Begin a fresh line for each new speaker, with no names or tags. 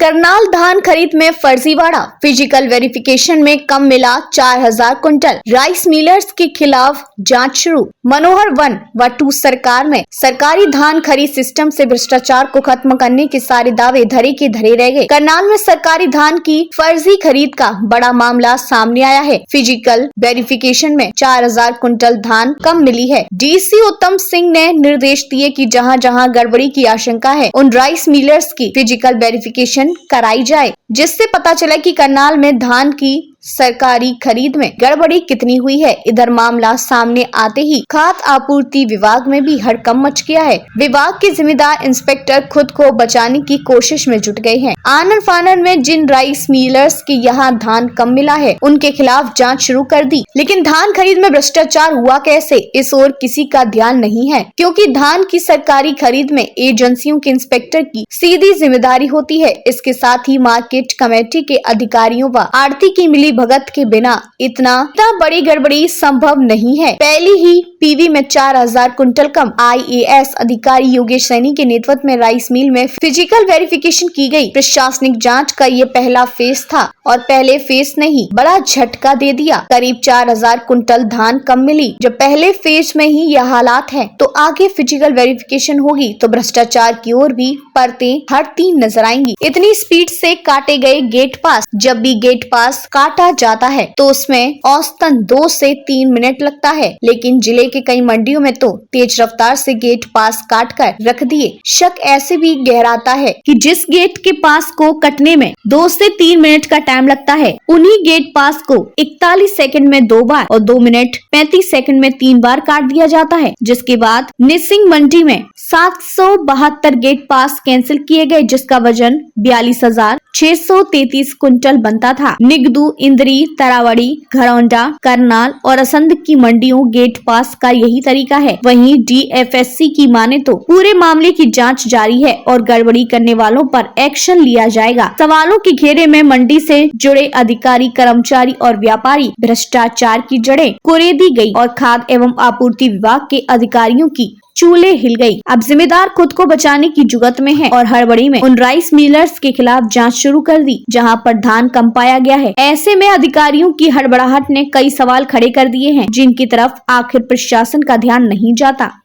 करनाल धान खरीद में फर्जीवाड़ा, फिजिकल वेरिफिकेशन में कम मिला 4000 कुंटल। राइस मिलर्स के खिलाफ जांच शुरू। मनोहर वन व 2 सरकार में सरकारी धान खरीद सिस्टम से भ्रष्टाचार को खत्म करने के सारे दावे धरे के धरे रह गए। करनाल में सरकारी धान की फर्जी खरीद का बड़ा मामला सामने आया है। फिजिकल वेरिफिकेशन में 4000 कुंटल धान कम मिली है। डीसी उत्तम सिंह ने निर्देश दिए कि जहां-जहां गड़बड़ी की आशंका है उन राइस मिलर्स की फिजिकल वेरिफिकेशन कराई जाए, जिससे पता चला कि करनाल में धान की सरकारी खरीद में गड़बड़ी कितनी हुई है। इधर मामला सामने आते ही खाद्य आपूर्ति विभाग में भी हड़कंप मच गया है। विभाग के जिम्मेदार इंस्पेक्टर खुद को बचाने की कोशिश में जुट गए हैं। आनन फानन में जिन राइस मिलर्स के यहाँ धान कम मिला है उनके खिलाफ जांच शुरू कर दी, लेकिन धान खरीद में भ्रष्टाचार हुआ कैसे, इस ओर किसी का ध्यान नहीं है, क्योंकि धान की सरकारी खरीद में एजेंसियों के इंस्पेक्टर की सीधी जिम्मेदारी होती है। इसके साथ ही मार्केट कमेटी के अधिकारियों व आढ़ती की मिली भगत के बिना इतना बड़ी गड़बड़ी संभव नहीं है। पहले ही पीवी में 4000 कुंटल कम। IAS अधिकारी योगेश सैनी के नेतृत्व में राइस मिल में फिजिकल वेरिफिकेशन की गई। प्रशासनिक जांच का ये पहला फेज था और पहले फेज ने ही बड़ा झटका दे दिया। करीब 4000 कुंटल धान कम मिली। जब पहले फेज में ही यह हालात है तो आगे फिजिकल वेरिफिकेशन होगी तो भ्रष्टाचार की ओर भी परतें हटती नजर आएंगी। इतनी स्पीड से काटे गए गेट पास। जब भी गेट पास काटा जाता है तो उसमें औसतन 2 से 3 मिनट लगता है, लेकिन जिले के कई मंडियों में तो तेज रफ्तार से गेट पास काट कर रख दिए। शक ऐसे भी गहराता है कि जिस गेट के पास को कटने में 2 से 3 मिनट का टाइम लगता है, उन्हीं गेट पास को 41 सेकंड में 2 बार और 2 मिनट 35 सेकंड में 3 बार काट दिया जाता है। जिसके बाद निसिंग मंडी में 772 गेट पास कैंसिल किए गए, जिसका वजन 42,633 कुंटल बनता था। निगदू, इंद्री, तरावड़ी, घरौंडा, करनाल और असंध की मंडियों गेट पास का यही तरीका है। वहीं DFSC की माने तो पूरे मामले की जांच जारी है और गड़बड़ी करने वालों पर एक्शन लिया जाएगा। सवालों के घेरे में मंडी से जुड़े अधिकारी, कर्मचारी और व्यापारी। भ्रष्टाचार की जड़ें कुरेदी गई और खाद्य एवं आपूर्ति विभाग के अधिकारियों की चूल्हे हिल गई। अब जिम्मेदार खुद को बचाने की जुगत में है और हड़बड़ी में उन राइस मिलर्स के खिलाफ जांच शुरू कर दी जहां पर धान कम पाया गया है। ऐसे में अधिकारियों की हड़बड़ाहट ने कई सवाल खड़े कर दिए हैं, जिनकी तरफ आखिर प्रशासन का ध्यान नहीं जाता।